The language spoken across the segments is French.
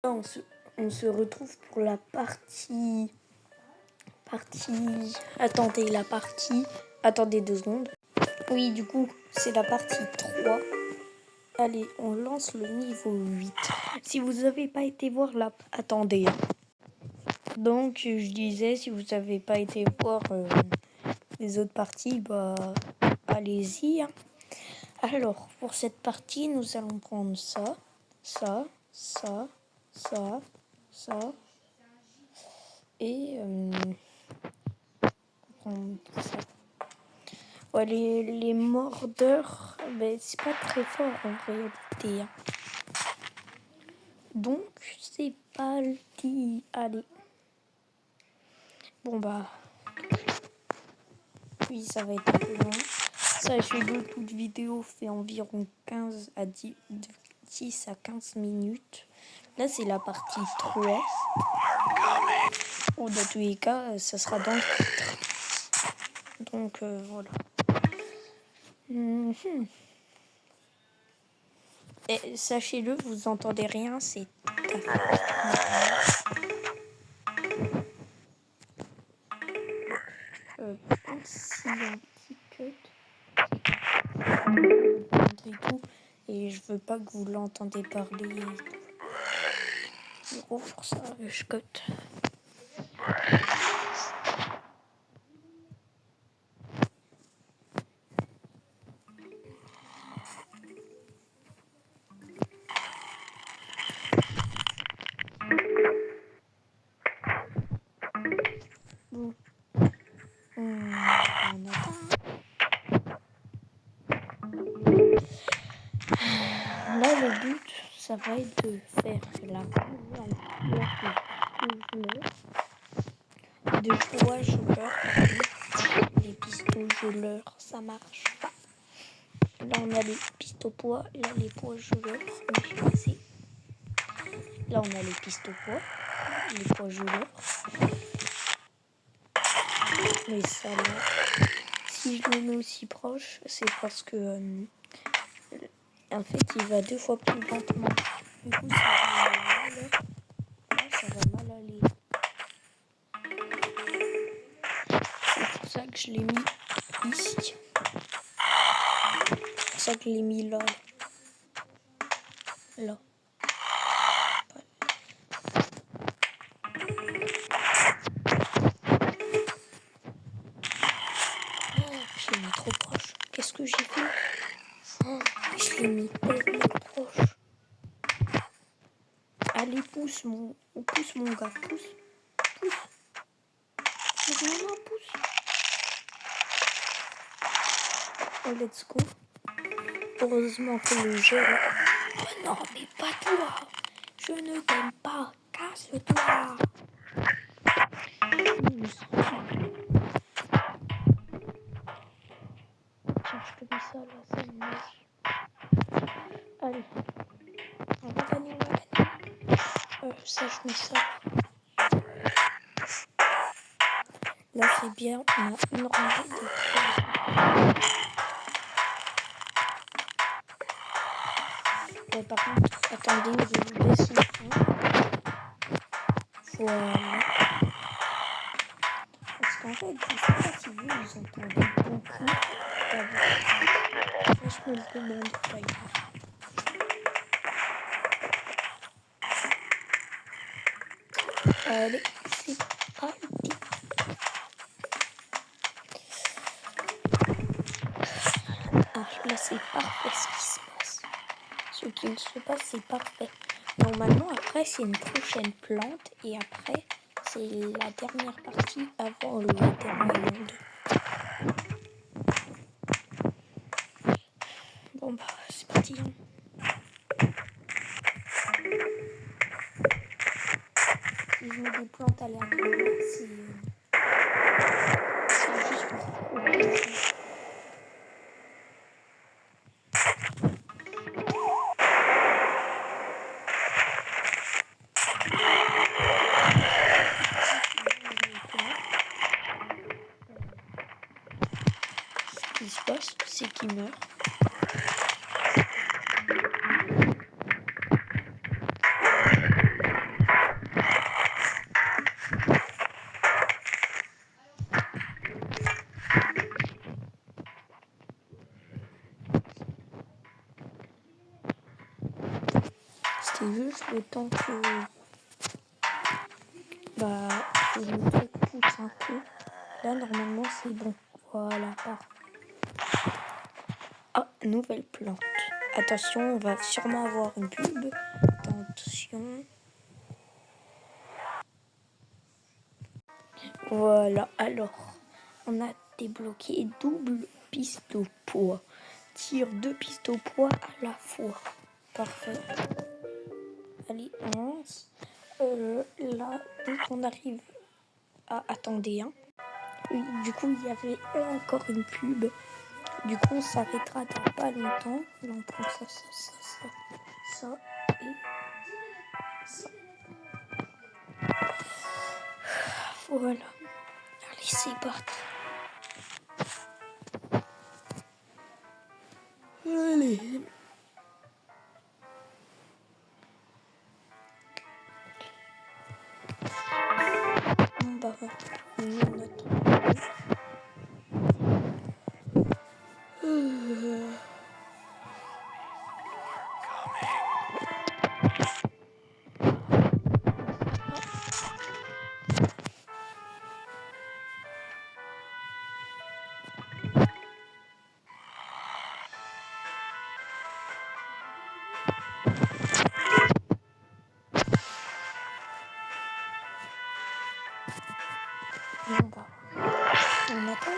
On se retrouve pour la partie... Attendez, Attendez 2 secondes. Oui, du coup, c'est la partie 3. Allez, on lance le niveau 8. Si vous n'avez pas été voir la... Attendez. Donc, je disais, si vous n'avez pas été voir les autres parties, bah, allez-y. Alors, pour cette partie, nous allons prendre ça, ça, ça, ça, ça. Et prendre ça. Ouais, les mordeurs, ben, c'est pas très fort en réalité. Donc, c'est parti. Allez. Bon, bah. Oui, ça va être un peu long. Sachez-le, toute vidéo fait environ 10 à 15 minutes. Là, c'est la partie 3. Dans tous les cas, ça sera dans le titre. Donc, voilà. Et sachez-le, vous entendez rien, c'est si un petit cut et tout, et je veux pas que vous l'entendez parler. Du coup, pour ça, je cut. Bon. On attend. Là, le but, ça va être de faire la de poids geleur. Les pistons geleurs, ça marche pas. Là, on a les pistons poids. Là, les poids geleurs. Là, on a les pistons poids. Les poids geleurs. Mais ça, là, si je le mets aussi proche, c'est parce que en fait, il va 2 fois plus lentement. Du coup, ça va mal aller. C'est pour ça que je l'ai mis ici. C'est pour ça que je l'ai mis là. Là. Je l'ai mis trop proche. Qu'est-ce que j'ai fait? Je l'ai mis tellement proche. Allez, pousse mon gars. Pousse. Non, pousse. Oh, let's go. Heureusement que le jeu... Oh non, mais pas toi. Je ne t'aime pas. Casse-toi. Tiens, je te mets ça là, ça me moche. Allez. On va gagner. Ça, je mets ça. Là, c'est bien. On a une rangée de 3. Par contre, attendez, je vous baisse le son. Voilà. Parce qu'en fait, je sais pas si vous entendez beaucoup. Je me le demande d'ailleurs. Allez, c'est parti. Ah, là, c'est parfait ce qui se passe. Ce qu'il se passe, c'est parfait. Normalement, après, c'est une prochaine plante. Et après, c'est la dernière partie avant le dernier monde. Bon, bah, c'est parti. Si je mets des plantes aléatoires, c'est juste pour... Ce qui se passe, c'est qu'il meurt. le temps que le truc pousse un peu. Là, normalement, c'est bon. Voilà. Ah, nouvelle plante. Attention, on va sûrement avoir une pub. Attention. Voilà, alors, on a débloqué double piste au poids. Tire 2 pistes au poids à la fois. Parfait. Allez, on lance. Là, dès qu'on arrive à... Attendez, hein. Oui, du coup, il y avait encore une pub. Du coup, on s'arrêtera dans pas longtemps. Là, on prend ça et ça. Voilà. Allez, c'est parti. Allez. On attend.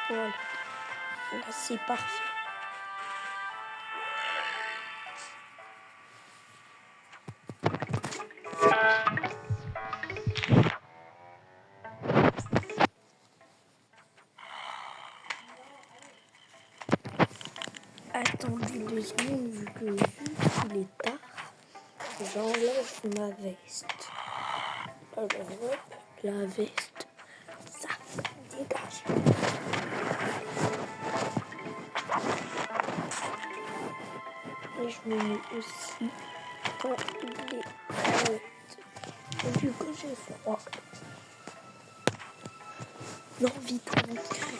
Voilà. Là, c'est parfait. Attendez 2 secondes, vu qu'il est tard. J'enlève ma veste. Alors, hop, la veste. Ça, dégage. Et je me mets aussi quand il est prêt. Vu que j'ai froid. Non, vite.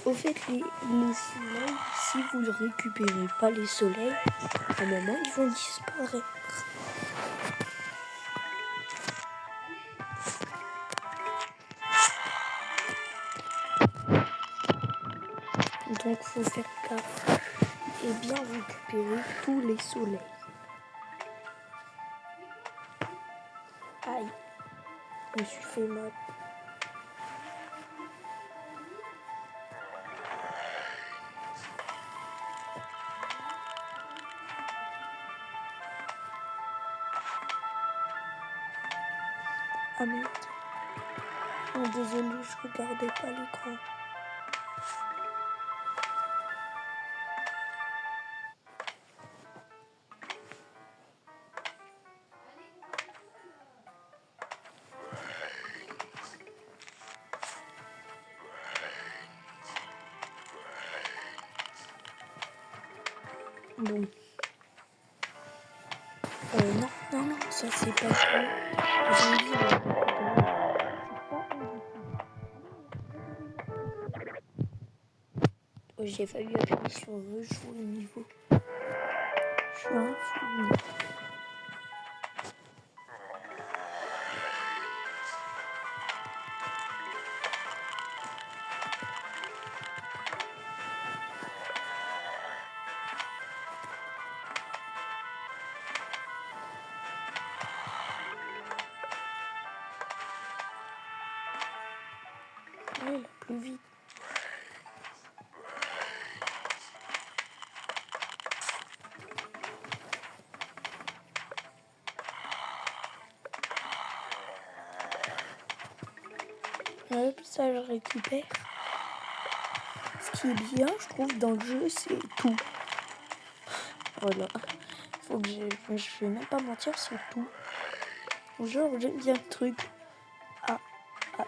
Au fait, les soleils, si vous ne récupérez pas les soleils, à un moment, ils vont disparaître. Donc, faut faire gaffe et bien récupérer tous les soleils. Aïe, je me suis fait mal. Ah merde. Oh, désolé, je regardais pas l'écran. Bon. Non, ça c'est pas vrai. J'ai dit, j'ai failli appuyer sur rejouer le niveau. Je suis un fou. Ouais, plus vite. Hop, ça je récupère. Ce qui est bien, je trouve, dans le jeu, c'est tout. Voilà. Faut que je vais même pas mentir, c'est tout. Genre, j'aime bien le truc à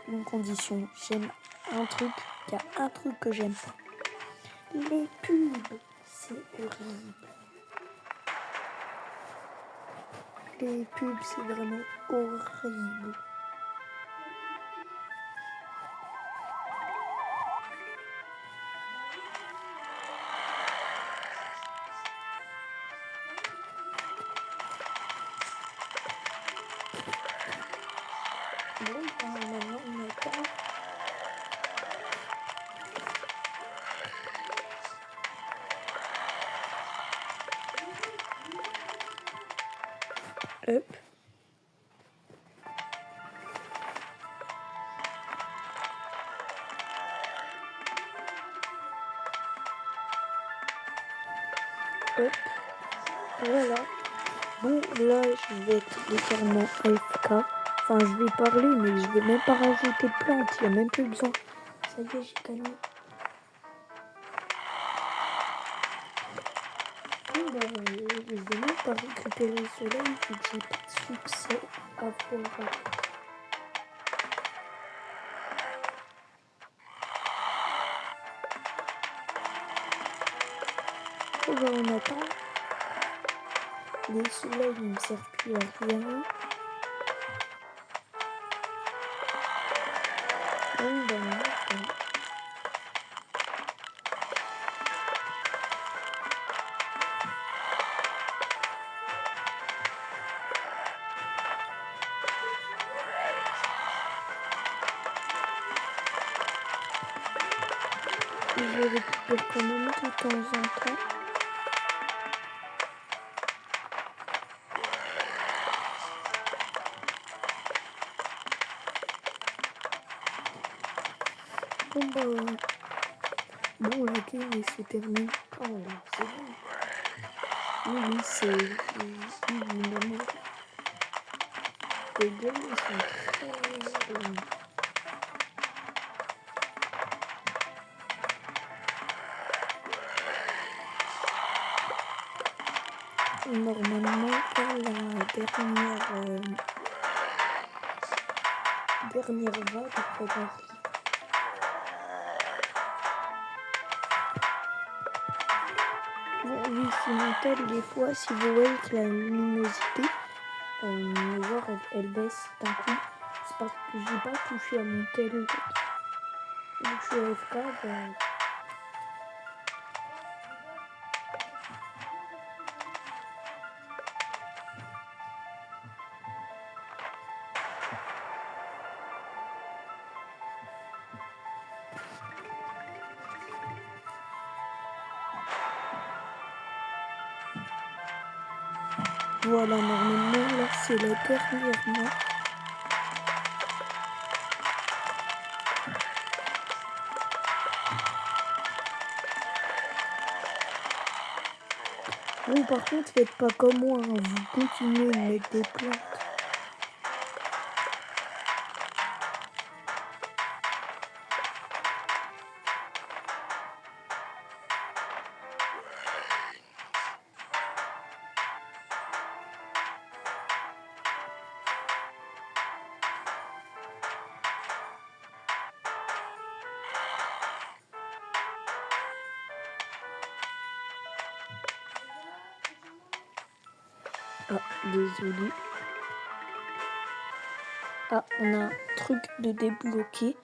une condition. J'aime un truc, il y a un truc que j'aime pas. Les pubs, c'est horrible. Les pubs, c'est vraiment horrible. Bon, maintenant on attend. Hop. Hop. Voilà. Bon, là, je vais être légèrement AFK. Enfin, je vais parler, mais je vais même pas rajouter de plantes. Il n'y a même plus besoin. Ça y est, j'ai gagné. Bon, bah, je vais même pas récupérer le soleil vu que j'ai pas de succès à voir. Bon, bah, on attend. Les soleils ne me servent plus à rien. Bon, bah, on attend. Je récupère quand même de temps en temps. Bon, bah, bon, la game se termine. Oh, c'est bon. Oui, c'est évidemment. Les games sont très longs. Normalement, la dernière vague probablement. Bon, oui, sinon tel des fois, si vous voyez que la luminosité, genre elle baisse d'un coup, c'est parce que j'ai pas touché à mon tel. Donc je suis AFK, ben, voilà, normalement, là, c'est la dernière main. Bon, par contre, faites pas comme moi, hein, vous continuez de mettre des plantes. Ah, désolé. Ah, on a un truc de débloqué.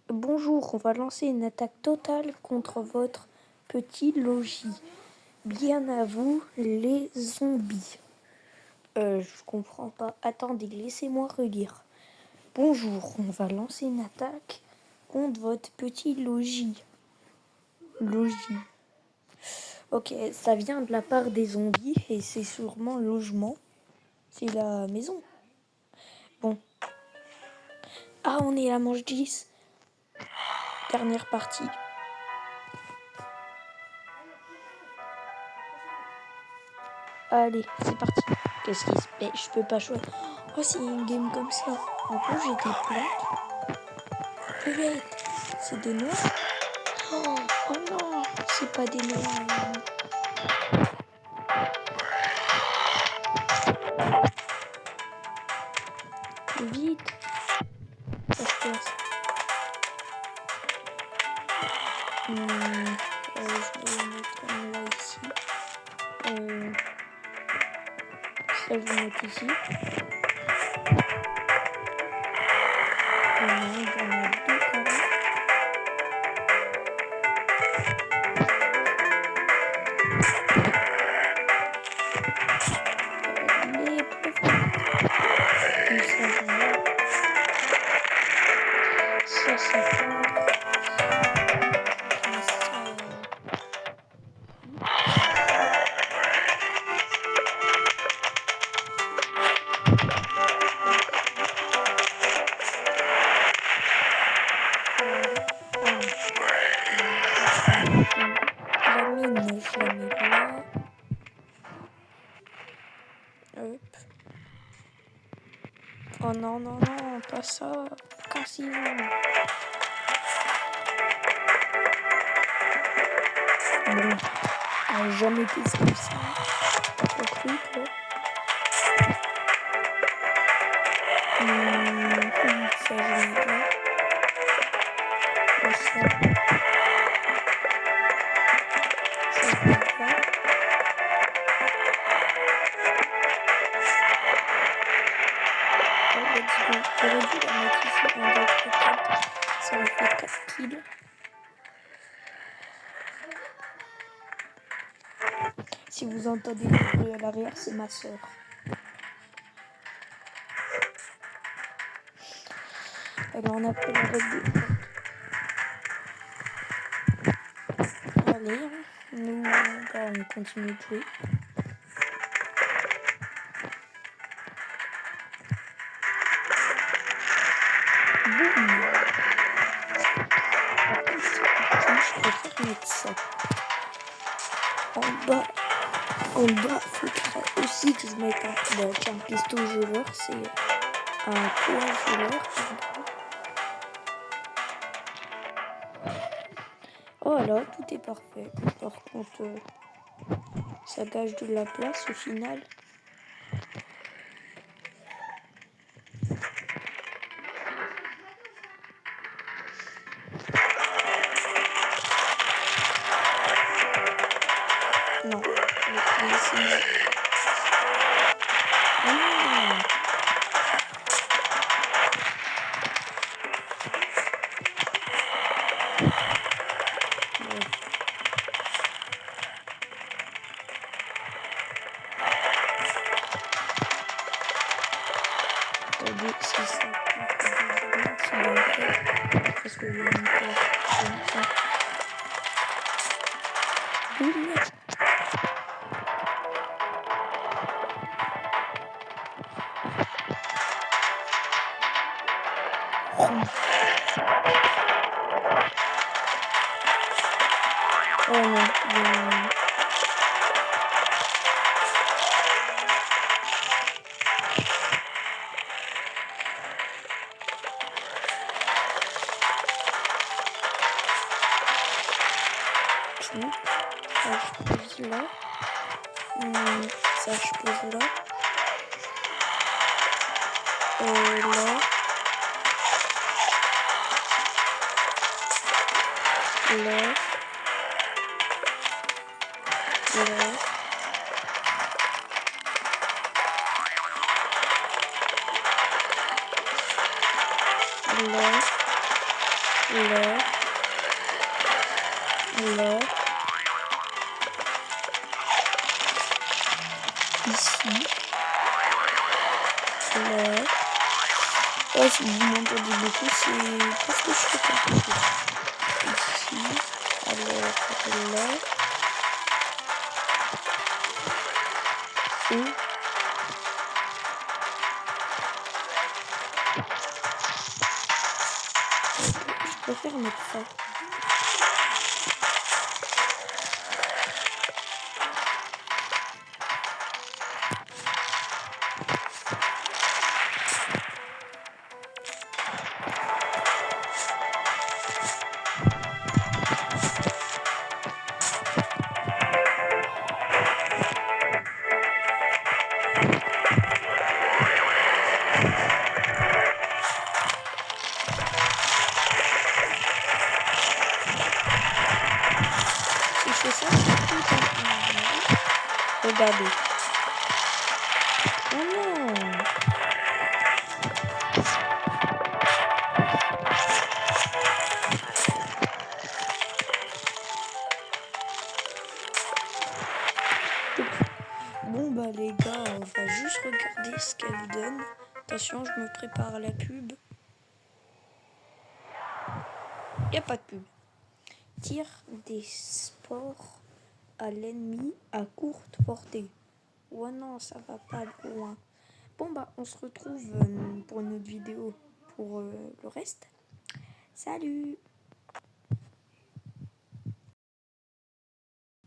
Bonjour, on va lancer une attaque totale contre votre petit logis. Bien à vous, les zombies. Je comprends pas. Attendez, laissez-moi relire. Bonjour, on va lancer une attaque contre votre petit logis. Logis. Ok, ça vient de la part des zombies et c'est sûrement logement. C'est la maison. Bon. Ah, on est à manche 10. Dernière partie. Allez, c'est parti. Qu'est-ce qui se passe? Je peux pas choisir. Oh, c'est une game comme ça. En plus, j'ai des plantes. Peut-être. C'est des noix. Oh, oh non, c'est pas des noix. Vite. Ça se passe. Je vais mettre un là ici. Ça, je vais mettre ici. Non, il y en a deux carrés. Oh non, non, non, pas ça. Cassez-vous. Bon, on n'a jamais été comme ça. Pas cru, quoi. Ça, je vais là. Et ça. Ça, je vais là. Oh, let's go. J'aurais dû la mettre ici en 2, 3, 4. Ça aurait fait 4 kills. Si vous entendez du bruit à l'arrière, c'est ma soeur. Elle en appelle avec des potes. Allez, nous, on continue de jouer. Boum. Je préfère mettre ça. En bas, il faudrait aussi que je mette un piston geleur, c'est un poids geleur. Voilà, tout est parfait. Par contre, ça gâche de la place au final. Non, je vais essayer. Attendez, si ça parce que je vais monter. Oh non, ça je pose là. Ça je pose là. Là. Ici. Là. Oh, si vous m'entendez beaucoup, c'est parce que je fais quelque chose. Ici. Alors, là. Et je préfère mettre ça. Si je fais ça, c'est tout à fait normal. Regardez. Oh non! Bon bah les gars, on va juste regarder ce qu'elle donne. Attention, je me prépare à la pub. Y a pas de pub. Tire des sports à l'ennemi à courte portée. Ouais non, ça va pas loin. Bon bah on se retrouve pour une autre vidéo pour le reste. Salut!